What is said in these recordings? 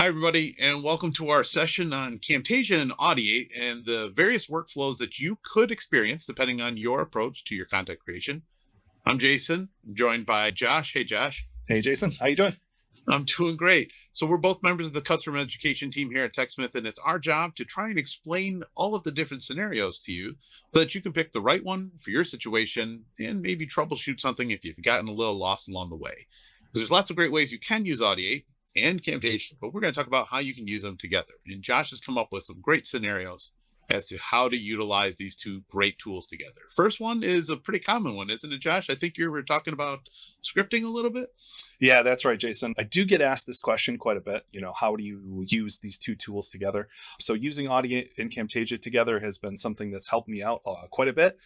Hi, everybody, and welcome to our session on Camtasia and Audiate and the various workflows that you could experience depending on your approach to your content creation. I'm Jason, I'm joined by Josh. Hey, Josh. Hey, Jason. How you doing? I'm doing great. So we're both members of the customer education team here at TechSmith, and it's our job to try and explain all of the different scenarios to you so that you can pick the right one for your situation and maybe troubleshoot something if you've gotten a little lost along the way. There's lots of great ways you can use Audiate and Camtasia, but we're going to talk about how you can use them together. And Josh has come up with some great scenarios as to how to utilize these two great tools together. First one is a pretty common one, isn't it, Josh? I think you were talking about scripting a little bit. Yeah, that's right, Jason. I do get asked this question quite a bit. How do you use these two tools together? So using Audiate and Camtasia together has been something that's helped me out quite a bit,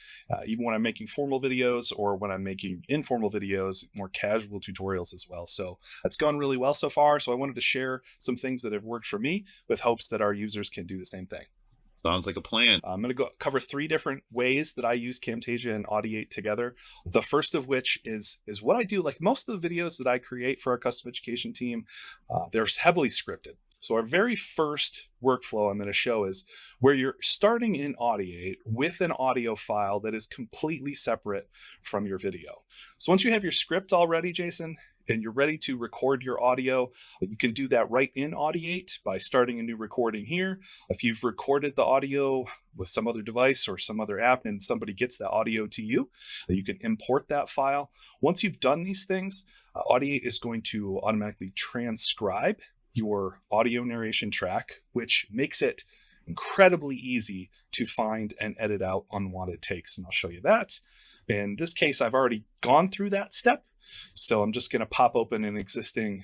even when I'm making formal videos or when I'm making informal videos, more casual tutorials as well. So it's gone really well so far. So I wanted to share some things that have worked for me with hopes that our users can do the same thing. Sounds like a plan. I'm going to cover 3 different ways that I use Camtasia and Audiate together. The first of which is what I do. Like most of the videos that I create for our custom education team, they're heavily scripted. So our very first workflow I'm going to show is where you're starting in Audiate with an audio file that is completely separate from your video. So once you have your script all ready, Jason, and you're ready to record your audio, you can do that right in Audiate by starting a new recording here. If you've recorded the audio with some other device or some other app and somebody gets that audio to you, you can import that file. Once you've done these things, Audiate is going to automatically transcribe your audio narration track, which makes it incredibly easy to find and edit out unwanted takes. And I'll show you that. In this case, I've already gone through that step. So I'm just going to pop open an existing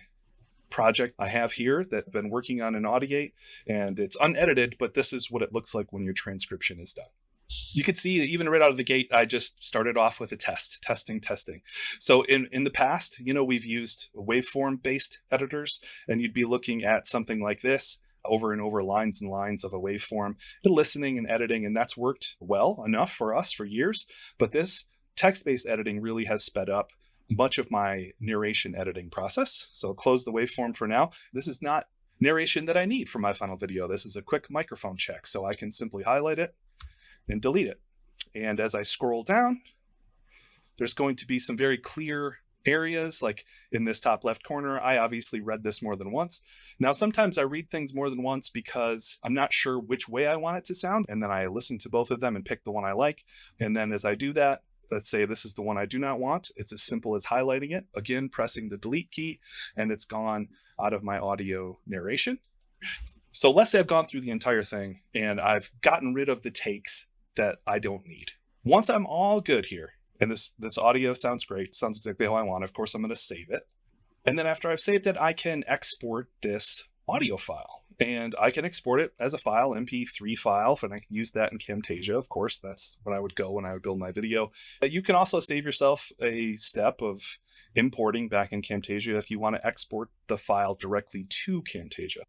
project I have here that I've been working on in Audiate, and it's unedited, but this is what it looks like when your transcription is done. You can see even right out of the gate, I just started off with a testing. So in the past, we've used waveform-based editors, and you'd be looking at something like this, over and over lines and lines of a waveform, listening and editing, and that's worked well enough for us for years. But this text-based editing really has sped up much of my narration editing process. So I'll close the waveform for now. This is not narration that I need for my final video. This is a quick microphone check, so I can simply highlight it and delete it. And as I scroll down, there's going to be some very clear areas, like in this top left corner. I obviously read this more than once. Now, sometimes I read things more than once because I'm not sure which way I want it to sound, and then I listen to both of them and pick the one I like. And then as I do that, let's say this is the one I do not want. It's as simple as highlighting it, again, pressing the delete key, and it's gone out of my audio narration. So let's say I've gone through the entire thing and I've gotten rid of the takes that I don't need. Once I'm all good here, and this audio sounds great, sounds exactly how I want, of course, I'm going to save it. And then after I've saved it, I can export this audio file. And I can export it as a file, MP3 file, and I can use that in Camtasia. Of course, that's when I would go when I would build my video. You can also save yourself a step of importing back in Camtasia if you want to export the file directly to Camtasia.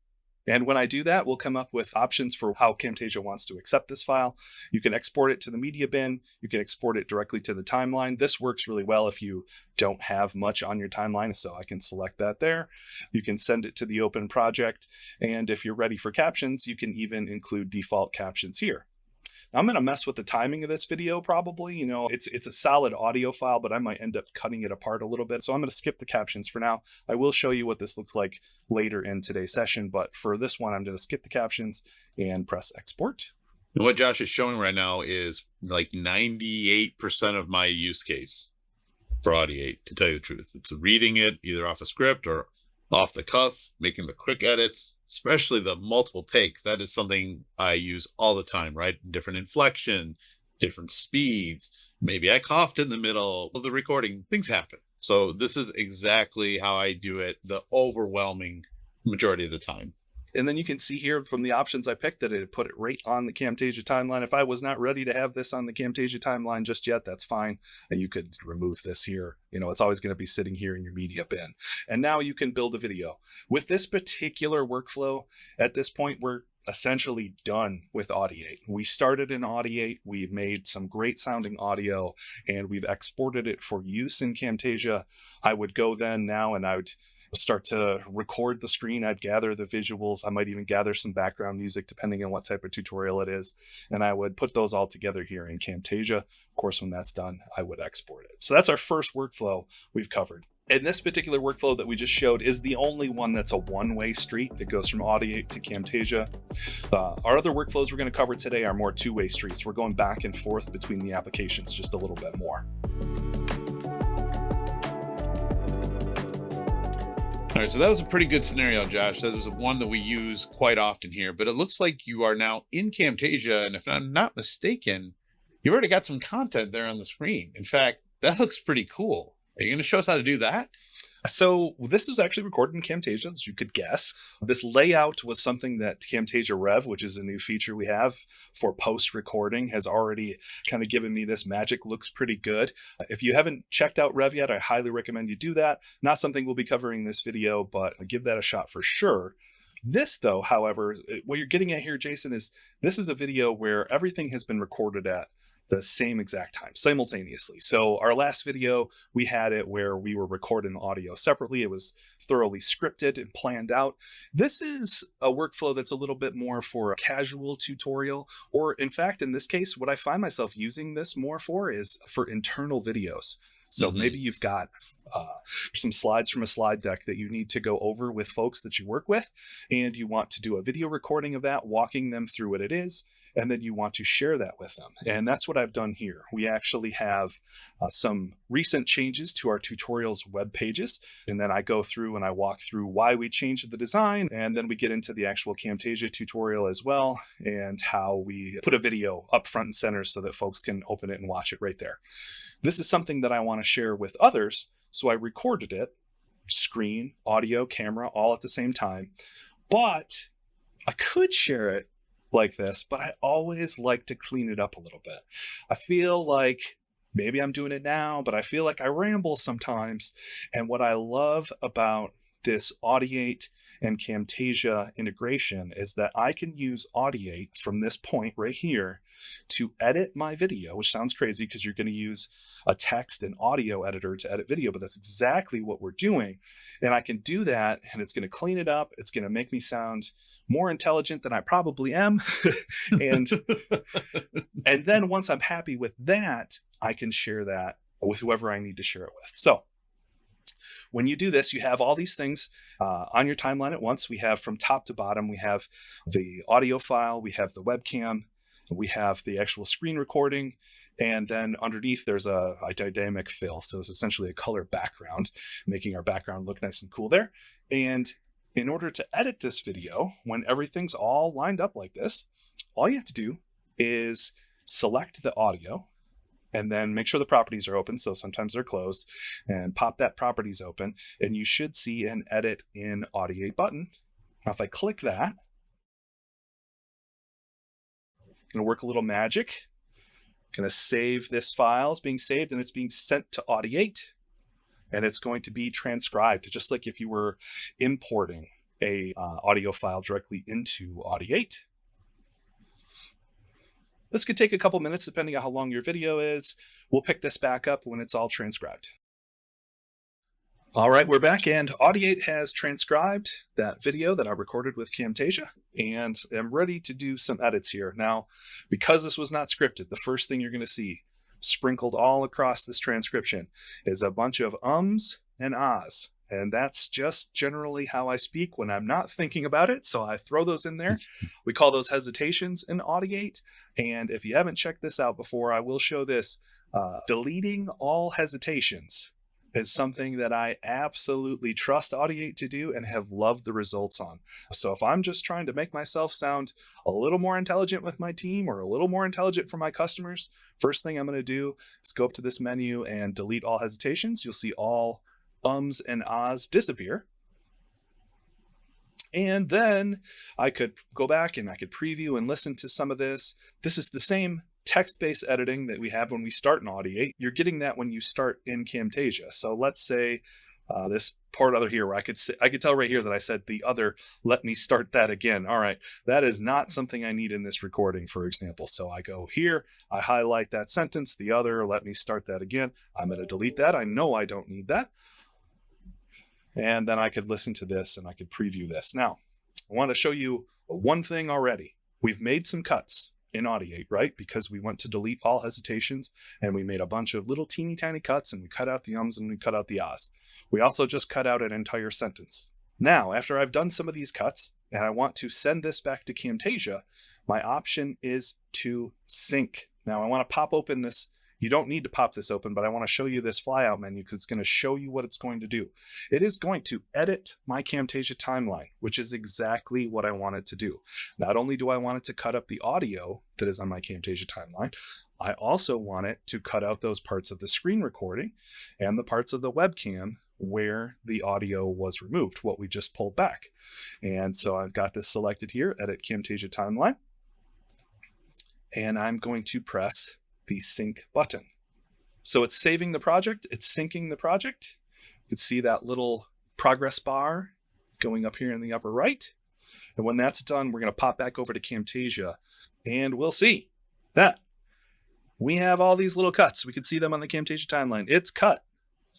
And when I do that, we'll come up with options for how Camtasia wants to accept this file. You can export it to the media bin. You can export it directly to the timeline. This works really well if you don't have much on your timeline, so I can select that there. You can send it to the open project. And if you're ready for captions, you can even include default captions here. Now, I'm going to mess with the timing of this video probably. It's a solid audio file, but I might end up cutting it apart a little bit. So I'm going to skip the captions for now. I will show you what this looks like later in today's session, but for this one, I'm going to skip the captions and press export. And what Josh is showing right now is like 98% of my use case for Audiate, to tell you the truth. It's reading it either off a script or off the cuff, making the quick edits, especially the multiple takes. That is something I use all the time, right? Different inflection, different speeds. Maybe I coughed in the middle of the recording. Things happen. So this is exactly how I do it the overwhelming majority of the time. And then you can see here from the options I picked that it put it right on the Camtasia timeline. If I was not ready to have this on the Camtasia timeline just yet, that's fine. And you could remove this here. It's always going to be sitting here in your media bin. And now you can build a video. With this particular workflow, at this point, we're essentially done with Audiate. We started in Audiate, we've made some great sounding audio, and we've exported it for use in Camtasia. I would go then now and I would start to record the screen. I'd gather the visuals. I might even gather some background music depending on what type of tutorial it is. And I would put those all together here in Camtasia. Of course, when that's done, I would export it. So that's our first workflow we've covered. And this particular workflow that we just showed is the only one that's a one-way street that goes from Audiate to Camtasia. Our other workflows we're going to cover today are more two-way streets. We're going back and forth between the applications just a little bit more. All right, so that was a pretty good scenario, Josh. That was one that we use quite often here, but it looks like you are now in Camtasia. And if I'm not mistaken, you've already got some content there on the screen. In fact, that looks pretty cool. Are you going to show us how to do that? So this was actually recorded in Camtasia, as you could guess. This layout was something that Camtasia Rev, which is a new feature we have for post-recording, has already kind of given me this magic. Looks pretty good. If you haven't checked out Rev yet, I highly recommend you do that. Not something we'll be covering in this video, but give that a shot for sure. This, though, however, what you're getting at here, Jason, is this is a video where everything has been recorded at the same exact time, simultaneously. So our last video, we had it where we were recording the audio separately. It was thoroughly scripted and planned out. This is a workflow that's a little bit more for a casual tutorial, or in fact, in this case, what I find myself using this more for is for internal videos. So maybe you've got some slides from a slide deck that you need to go over with folks that you work with, and you want to do a video recording of that, walking them through what it is, and then you want to share that with them. And that's what I've done here. We actually have some recent changes to our tutorials web pages, and then I go through and I walk through why we changed the design, and then we get into the actual Camtasia tutorial as well, and how we put a video up front and center so that folks can open it and watch it right there. This is something that I want to share with others, so I recorded it, screen, audio, camera, all at the same time. But I could share it like this, but I always like to clean it up a little bit. I feel like maybe I'm doing it now, but I feel like I ramble sometimes. And what I love about this Audiate and Camtasia integration is that I can use Audiate from this point right here to edit my video, which sounds crazy because you're going to use a text and audio editor to edit video, but that's exactly what we're doing. And I can do that, and it's going to clean it up. It's going to make me sound more intelligent than I probably am. and then once I'm happy with that, I can share that with whoever I need to share it with. So when you do this, you have all these things on your timeline at once. We have from top to bottom, we have the audio file, we have the webcam, we have the actual screen recording, and then underneath there's a dynamic fill. So it's essentially a color background, making our background look nice and cool there. And in order to edit this video, when everything's all lined up like this, all you have to do is select the audio and then make sure the properties are open. So sometimes they're closed, and pop that properties open, and you should see an edit in Audiate button. Now, if I click that, I'm going to work a little magic. I'm going to save this file. It's being saved and it's being sent to Audiate. And it's going to be transcribed, just like if you were importing a audio file directly into Audiate. This could take a couple minutes depending on how long your video is. We'll pick this back up when it's all transcribed. All right, we're back, and Audiate has transcribed that video that I recorded with Camtasia, and I'm ready to do some edits here. Now, because this was not scripted, the first thing you're going to see sprinkled all across this transcription is a bunch of ums and ahs. And that's just generally how I speak when I'm not thinking about it. So I throw those in there. We call those hesitations in Audiate. And if you haven't checked this out before, I will show this. Deleting all hesitations is something that I absolutely trust Audiate to do and have loved the results on. So if I'm just trying to make myself sound a little more intelligent with my team or a little more intelligent for my customers, first thing I'm going to do is go up to this menu and delete all hesitations. You'll see all ums and ahs disappear. And then I could go back and I could preview and listen to some of this. This is the same text-based editing that we have when we start in Audiate. You're getting that when you start in Camtasia. So let's say this part other here, where I could tell right here that I said the other, let me start that again. All right, that is not something I need in this recording, for example. So I go here, I highlight that sentence, the other, let me start that again. I'm going to delete that. I know I don't need that. and then I could listen to this and I could preview this. Now, I want to show you one thing already. We've made some cuts in Audiate, right? Because we went to delete all hesitations and we made a bunch of little teeny tiny cuts, and we cut out the ums and we cut out the ahs. We also just cut out an entire sentence. Now, after I've done some of these cuts and I want to send this back to Camtasia, my option is to sync. Now I want to pop open this. You don't need to pop this open, but I want to show you this flyout menu because it's going to show you what it's going to do. It is going to edit my Camtasia timeline, which is exactly what I want it to do. Not only do I want it to cut up the audio that is on my Camtasia timeline, I also want it to cut out those parts of the screen recording and the parts of the webcam where the audio was removed, what we just pulled back. And so I've got this selected here, Edit Camtasia Timeline, and I'm going to press the sync button. So it's saving the project, it's syncing the project. You can see that little progress bar going up here in the upper right. And when that's done, we're going to pop back over to Camtasia and we'll see that we have all these little cuts. We can see them on the Camtasia timeline. It's cut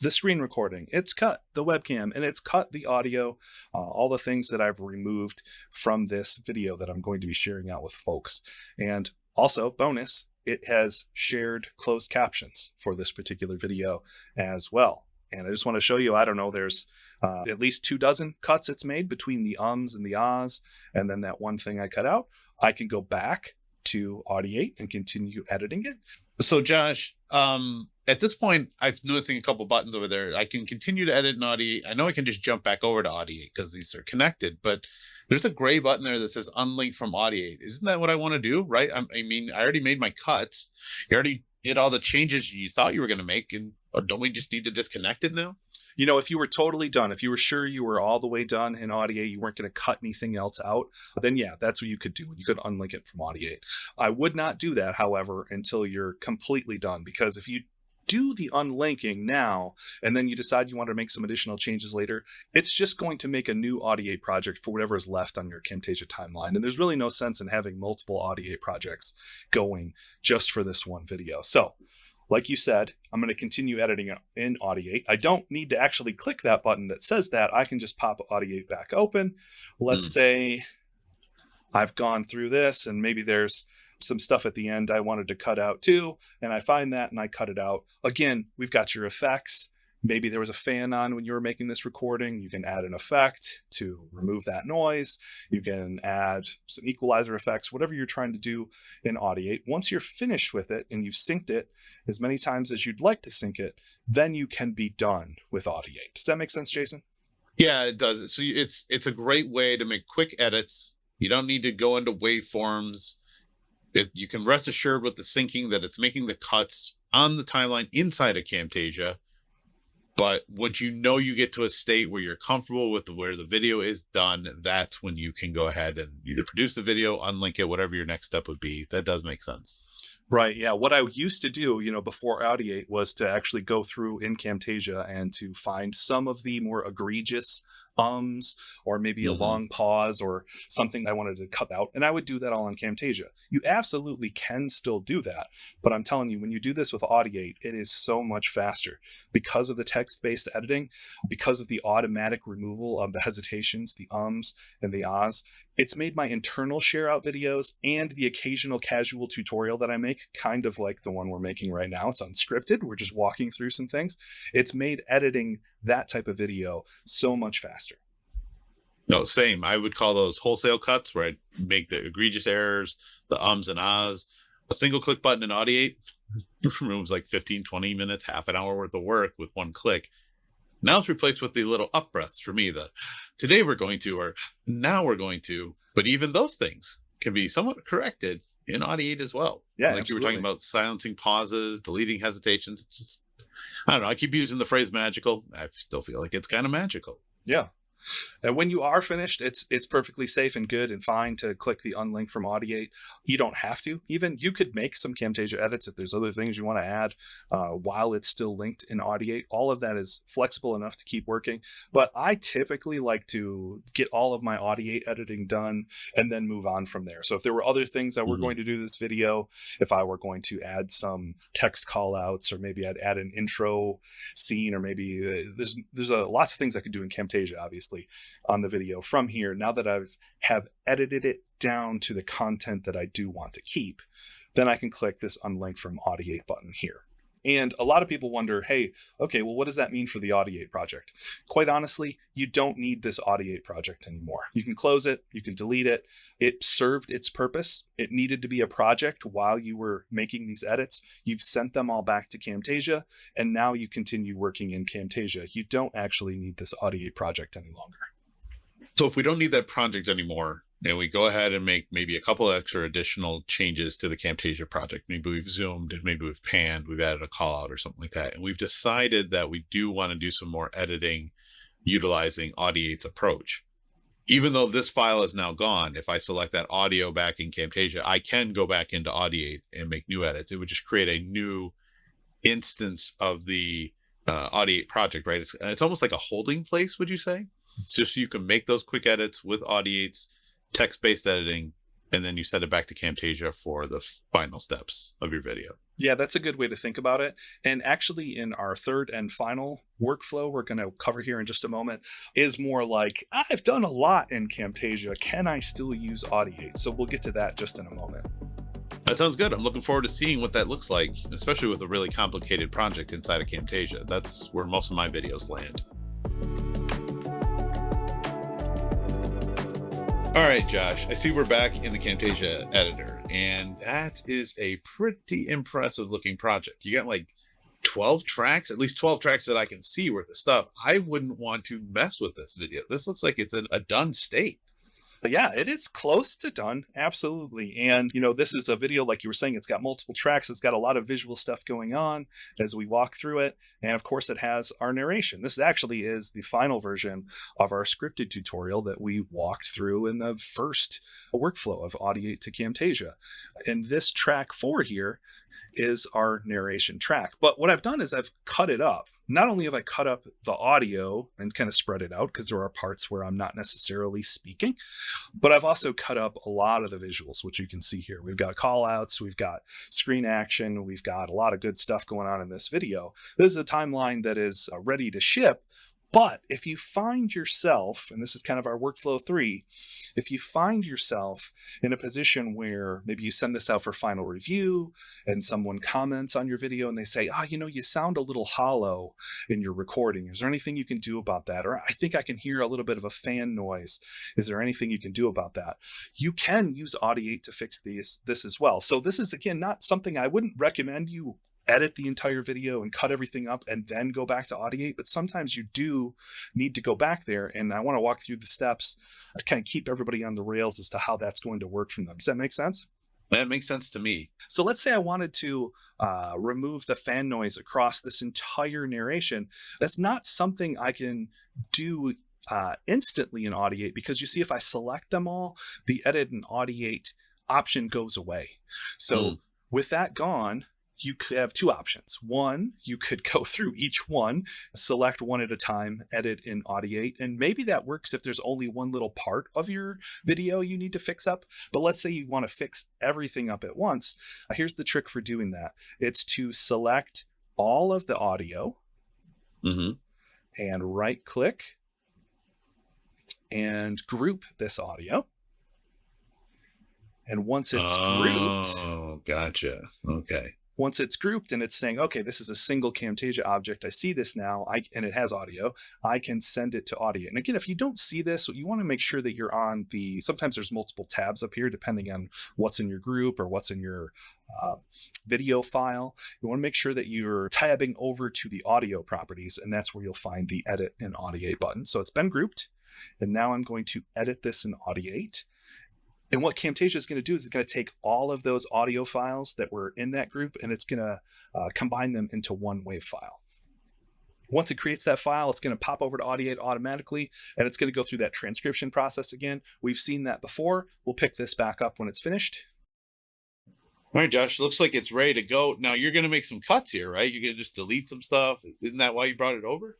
the screen recording, it's cut the webcam, and it's cut the audio, all the things that I've removed from this video that I'm going to be sharing out with folks. And also, bonus, it has shared closed captions for this particular video as well. And I just want to show you, I don't know, there's at least 24 cuts it's made between the ums and the ahs, and then that one thing I cut out. I can go back to Audiate and continue editing it. So Josh, at this point, I've noticing a couple buttons over there. I can continue to edit in Audiate. I know I can just jump back over to Audiate because these are connected, but there's a gray button there that says unlink from Audiate. Isn't that what I want to do, right? I mean, I already made my cuts. You already did all the changes you thought you were going to make, and don't we just need to disconnect it now? You know, if you were totally done, if you were sure you were all the way done in Audiate, you weren't going to cut anything else out, then yeah, that's what you could do. You could unlink it from Audiate. I would not do that, however, until you're completely done, because if you do the unlinking now, and then you decide you want to make some additional changes later, it's just going to make a new Audiate project for whatever is left on your Camtasia timeline. And there's really no sense in having multiple Audiate projects going just for this one video. So, like you said, I'm going to continue editing in Audiate. I don't need to actually click that button that says that. I can just pop Audiate back open. Let's say I've gone through this and maybe there's some stuff at the end I wanted to cut out too, and I find that and I cut it out. Again, we've got your effects. Maybe there was a fan on when you were making this recording. You can add an effect to remove that noise. You can add some equalizer effects, whatever you're trying to do in Audiate. Once you're finished with it and you've synced it as many times as you'd like to sync it, then you can be done with Audiate. Does that make sense, Jason? Yeah, it does. So it's a great way to make quick edits. You don't need to go into waveforms. You can rest assured with the syncing that it's making the cuts on the timeline inside of Camtasia. But once you know you get to a state where you're comfortable with where the video is done, that's when you can go ahead and either produce the video, unlink it, whatever your next step would be. That does make sense. Right. Yeah. What I used to do, before Audiate was to actually go through in Camtasia and to find some of the more egregious ums or maybe a long pause or something I wanted to cut out. And I would do that all in Camtasia. You absolutely can still do that. But I'm telling you, when you do this with Audiate, it is so much faster because of the text-based editing, because of the automatic removal of the hesitations, the ums and the ahs. It's made my internal share out videos and the occasional casual tutorial that I make, kind of like the one we're making right now. It's unscripted. We're just walking through some things. It's made editing that type of video so much faster. No, same. I would call those wholesale cuts where I make the egregious errors, the ums and ahs. A single click button in Audiate removes like 15, 20 minutes, half an hour worth of work with one click. Now it's replaced with the little up breaths for me. The today we're going to, or now we're going to. But even those things can be somewhat corrected in Audiate as well. Yeah, like absolutely. You were talking about silencing pauses, deleting hesitations. It's just, I don't know. I keep using the phrase magical. I still feel like it's kind of magical. Yeah. And when you are finished, it's perfectly safe and good and fine to click the unlink from Audiate. You don't have to. Even you could make some Camtasia edits if there's other things you want to add while it's still linked in Audiate. All of that is flexible enough to keep working. But I typically like to get all of my Audiate editing done and then move on from there. So if there were other things that we're going to do this video, if I were going to add some text callouts, or maybe I'd add an intro scene, or maybe there's lots of things I could do in Camtasia, obviously, on the video from here. Now that have edited it down to the content that I do want to keep, then I can click this unlink from Audiate button here. And a lot of people wonder, hey, okay, well, what does that mean for the Audiate project? Quite honestly, you don't need this Audiate project anymore. You can close it, you can delete it. It served its purpose. It needed to be a project while you were making these edits. You've sent them all back to Camtasia, and now you continue working in Camtasia. You don't actually need this Audiate project any longer. So if we don't need that project anymore, and we go ahead and make maybe a couple extra additional changes to the Camtasia project, maybe we've zoomed, maybe we've panned, we've added a call out or something like that, and we've decided that we do want to do some more editing utilizing Audiate's approach. Even though this file is now gone, if I select that audio back in Camtasia, I can go back into Audiate and make new edits. It would just create a new instance of the Audiate project, right? It's almost like a holding place, would you say? It's just so you can make those quick edits with Audiate's text-based editing, and then you set it back to Camtasia for the final steps of your video. Yeah, that's a good way to think about it. And actually, in our third and final workflow we're going to cover here in just a moment is more like, I've done a lot in Camtasia. Can I still use Audiate? So we'll get to that just in a moment. That sounds good. I'm looking forward to seeing what that looks like, especially with a really complicated project inside of Camtasia. That's where most of my videos land. All right, Josh, I see we're back in the Camtasia editor, and that is a pretty impressive looking project. You got like 12 tracks, at least 12 tracks that I can see worth of stuff. I wouldn't want to mess with this video. This looks like it's in a done state. But yeah, it is close to done. Absolutely. And, this is a video, like you were saying, it's got multiple tracks. It's got a lot of visual stuff going on as we walk through it. And of course, it has our narration. This actually is the final version of our scripted tutorial that we walked through in the first workflow of Audiate to Camtasia. And this track 4 here is our narration track. But what I've done is I've cut it up. Not only have I cut up the audio and kind of spread it out, because there are parts where I'm not necessarily speaking, but I've also cut up a lot of the visuals, which you can see here. We've got call outs, we've got screen action, we've got a lot of good stuff going on in this video. This is a timeline that is ready to ship. But if you find yourself, and this is kind of our workflow 3, if you find yourself in a position where maybe you send this out for final review and someone comments on your video and they say, you sound a little hollow in your recording. Is there anything you can do about that? Or I think I can hear a little bit of a fan noise. Is there anything you can do about that? You can use Audiate to fix this as well. So this is, again, not something I wouldn't recommend you edit the entire video and cut everything up and then go back to Audiate, but sometimes you do need to go back there, and I want to walk through the steps to kind of keep everybody on the rails as to how that's going to work from them. Does that make sense? That makes sense to me. So let's say I wanted to remove the fan noise across this entire narration. That's not something I can do instantly in Audiate, because you see, if I select them all, the edit and Audiate option goes away. So with that gone, you could have 2 options. One, you could go through each one, select one at a time, edit in Audiate, and maybe that works if there's only one little part of your video you need to fix up. But let's say you want to fix everything up at once. Here's the trick for doing that. It's to select all of the audio and right click and group this audio. And once it's grouped. Oh, gotcha. Okay. Once it's grouped and it's saying, okay, this is a single Camtasia object, I see this now, and it has audio, I can send it to Audiate. And again, if you don't see this, you want to make sure that you're on sometimes there's multiple tabs up here, depending on what's in your group or what's in your video file. You want to make sure that you're tabbing over to the audio properties, and that's where you'll find the Edit and Audiate button. So it's been grouped, and now I'm going to edit this in Audiate. And what Camtasia is going to do is it's going to take all of those audio files that were in that group, and it's going to combine them into one WAV file. Once it creates that file, it's going to pop over to Audiate automatically, and it's going to go through that transcription process again. We've seen that before. We'll pick this back up when it's finished. All right, Josh, looks like it's ready to go. Now you're going to make some cuts here, right? You're going to just delete some stuff. Isn't that why you brought it over?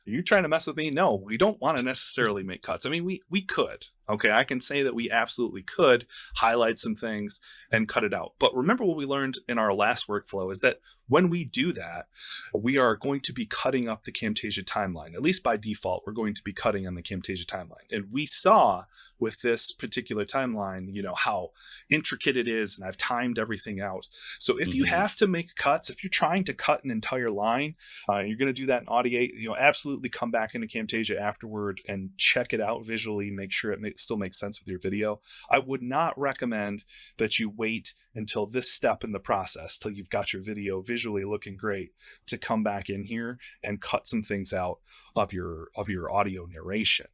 Are you trying to mess with me? No, we don't want to necessarily make cuts. I mean, we could. Okay, I can say that we absolutely could highlight some things and cut it out. But remember what we learned in our last workflow is that when we do that, we are going to be cutting up the Camtasia timeline. At least by default, we're going to be cutting on the Camtasia timeline. And we saw with this particular timeline, how intricate it is, and I've timed everything out. So if you have to make cuts, if you're trying to cut an entire line, you're going to do that in Audiate, absolutely come back into Camtasia afterward and check it out visually, make sure it still makes sense with your video. I would not recommend that you wait until this step in the process, till you've got your video visually looking great, to come back in here and cut some things out of your audio narration.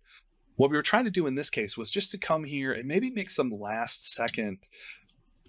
What we were trying to do in this case was just to come here and maybe make some last second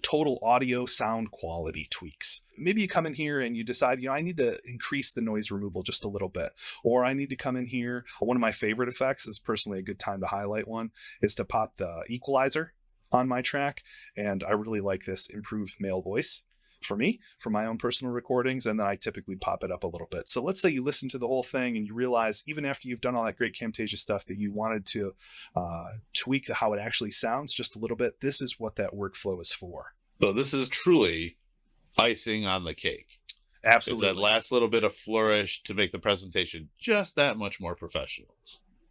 total audio sound quality tweaks. Maybe you come in here and you decide, I need to increase the noise removal just a little bit, or I need to come in here. One of my favorite effects is personally a good time to highlight one is to pop the equalizer on my track. And I really like this improved male voice for me, for my own personal recordings, and then I typically pop it up a little bit. So let's say you listen to the whole thing and you realize, even after you've done all that great Camtasia stuff, that you wanted to tweak how it actually sounds just a little bit. This is what that workflow is for. So this is truly icing on the cake. Absolutely. It's that last little bit of flourish to make the presentation just that much more professional.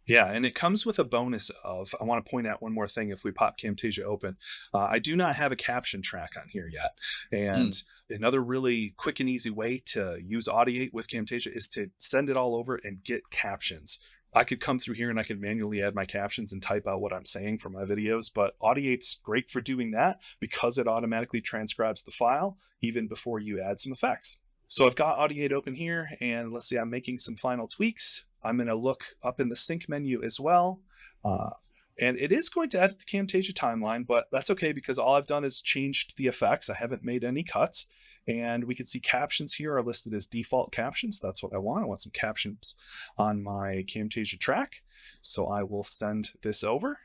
Yeah, and it comes with a bonus of, I want to point out one more thing if we pop Camtasia open. I do not have a caption track on here yet. And another really quick and easy way to use Audiate with Camtasia is to send it all over and get captions. I could come through here and I could manually add my captions and type out what I'm saying for my videos, but Audiate's great for doing that because it automatically transcribes the file even before you add some effects. So I've got Audiate open here, and let's see, I'm making some final tweaks. I'm going to look up in the sync menu as well. And it is going to add the Camtasia timeline, but that's okay because all I've done is changed the effects. I haven't made any cuts. And we can see captions here are listed as default captions. That's what I want. I want some captions on my Camtasia track. So I will send this over.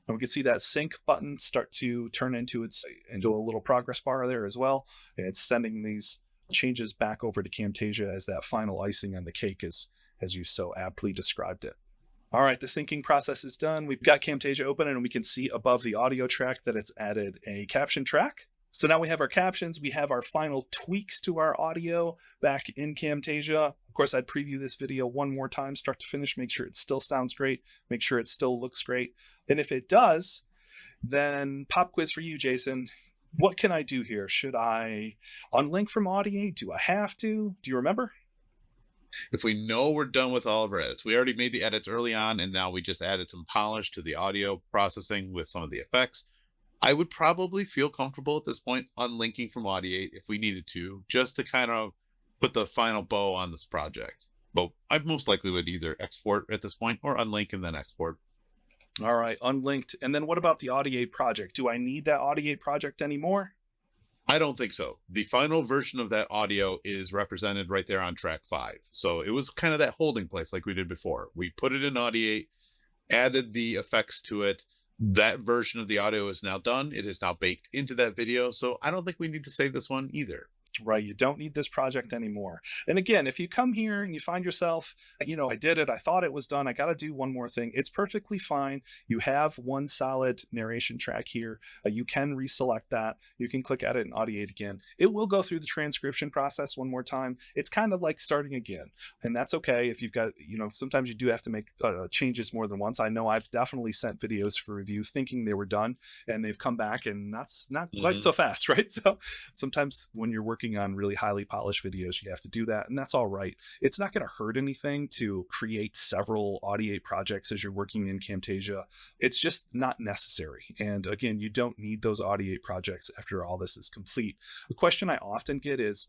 And we can see that sync button start to turn into a little progress bar there as well. And it's sending these changes back over to Camtasia as that final icing on the cake, as you so aptly described it. All right, the syncing process is done. We've got Camtasia open, and we can see above the audio track that it's added a caption track. So now we have our captions, we have our final tweaks to our audio back in Camtasia. Of course, I'd preview this video one more time, start to finish, make sure it still sounds great, make sure it still looks great. And if it does, then pop quiz for you, Jason. What can I do here? Should I unlink from Audiate? Do I have to? Do you remember? If we know we're done with all of our edits, we already made the edits early on, and now we just added some polish to the audio processing with some of the effects. I would probably feel comfortable at this point unlinking from Audiate if we needed to, just to kind of put the final bow on this project. But I most likely would either export at this point or unlink and then export. All right, unlinked. And then what about the Audiate project? Do I need that Audiate project anymore? I don't think so. The final version of that audio is represented right there on track 5. So it was kind of that holding place like we did before. We put it in Audiate, added the effects to it. That version of the audio is now done. It is now baked into that video. So I don't think we need to save this one either. Right, you don't need this project anymore. And again, if you come here and you find yourself, I did it, I thought it was done, I got to do one more thing, it's perfectly fine. You have one solid narration track here. You can reselect that. You can click Edit and Audiate again. It will go through the transcription process one more time. It's kind of like starting again. And that's okay if you've got, sometimes you do have to make changes more than once. I know I've definitely sent videos for review thinking they were done, and they've come back, and that's not quite so fast, right? So sometimes when you're working on really highly polished videos, you have to do that, and that's all right. It's not going to hurt anything to create several Audiate projects as you're working in Camtasia. It's just not necessary. And again, you don't need those Audiate projects after all this is complete. The question I often get is,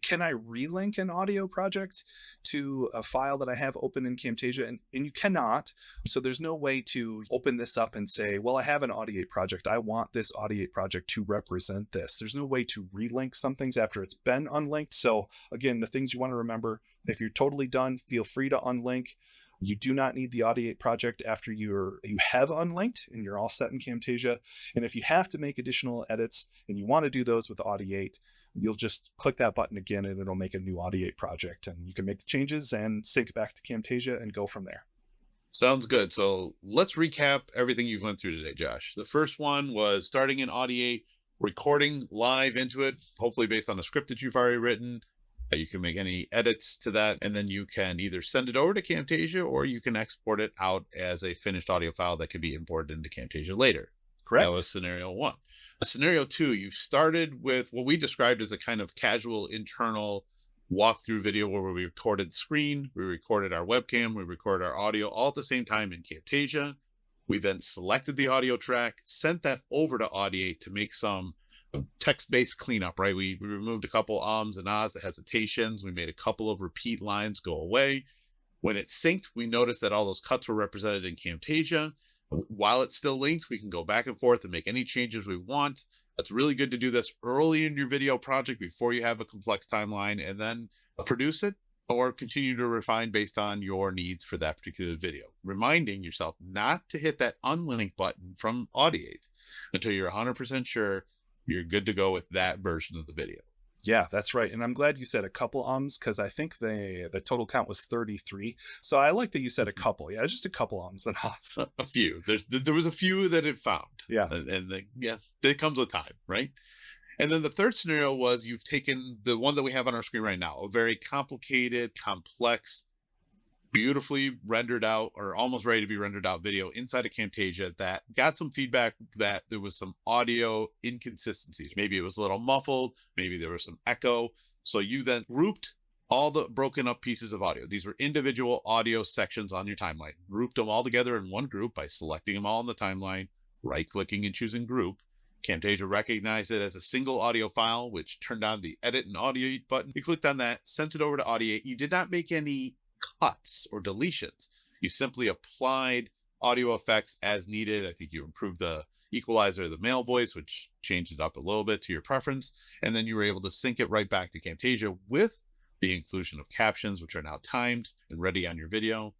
can I relink an audio project to a file that I have open in Camtasia, and you cannot. So there's no way to open this up and say, well, I have an Audiate project. I want this Audiate project to represent this. There's no way to relink some things after it's been unlinked. So again, the things you want to remember, if you're totally done, feel free to unlink. You do not need the Audiate project after you have unlinked and you're all set in Camtasia. And if you have to make additional edits and you want to do those with Audiate, you'll just click that button again and it'll make a new Audiate project, and you can make the changes and sync back to Camtasia and go from there. Sounds good. So let's recap everything you've went through today, Josh. The first one was starting in Audiate, recording live into it, hopefully based on a script that you've already written. You can make any edits to that, and then you can either send it over to Camtasia or you can export it out as a finished audio file that can be imported into Camtasia later. Correct. That was scenario one. Scenario two, you've started with what we described as a kind of casual internal walkthrough video where we recorded the screen, we recorded our webcam, we recorded our audio all at the same time in Camtasia. We then selected the audio track, sent that over to Audiate to make some text-based cleanup, right? We removed a couple ums and ahs, the hesitations. We made a couple of repeat lines go away. When it synced, we noticed that all those cuts were represented in Camtasia. While it's still linked, we can go back and forth and make any changes we want. It's really good to do this early in your video project before you have a complex timeline, and then produce it or continue to refine based on your needs for that particular video. Reminding yourself not to hit that unlink button from Audiate until you're 100% sure you're good to go with that version of the video. Yeah, that's right. And I'm glad you said a couple ums, because I think the total count was 33. So I like that you said a couple. Yeah, just a couple ums and ahs. A few. There was a few that it found. Yeah. Yeah, it comes with time, right? And then the third scenario was you've taken the one that we have on our screen right now, a very complicated, complex, beautifully rendered out or almost ready to be rendered out video inside of Camtasia that got some feedback that there was some audio inconsistencies. Maybe it was a little muffled, maybe there was some echo. So you then grouped all the broken up pieces of audio. These were individual audio sections on your timeline, grouped them all together in one group by selecting them all in the timeline, right-clicking and choosing group. Camtasia recognized it as a single audio file, which turned on the edit and Audiate button. You clicked on that, sent it over to Audiate. You did not make any cuts or deletions. You simply applied audio effects as needed. I think you improved the equalizer of the male voice, which changed it up a little bit to your preference. And then you were able to sync it right back to Camtasia with the inclusion of captions, which are now timed and ready on your video.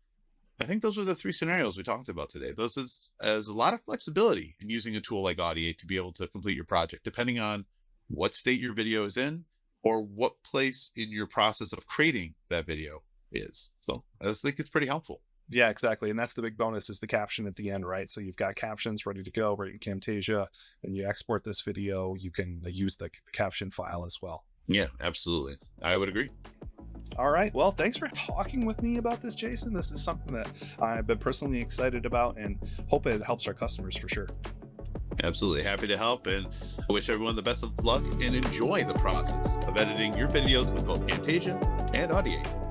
I think those were the three scenarios we talked about today. Those is a lot of flexibility in using a tool like Audiate to be able to complete your project, depending on what state your video is in or what place in your process of creating that video is. So I just think it's pretty helpful. Yeah, exactly. And that's the big bonus, is the caption at the end, right? So you've got captions ready to go right in Camtasia, and you export this video, you can use the caption file as well. Yeah, absolutely. I would agree. All right. Well, thanks for talking with me about this, Jason. This is something that I've been personally excited about and hope it helps our customers for sure. Absolutely. Happy to help, and I wish everyone the best of luck and enjoy the process of editing your videos with both Camtasia and Audiate.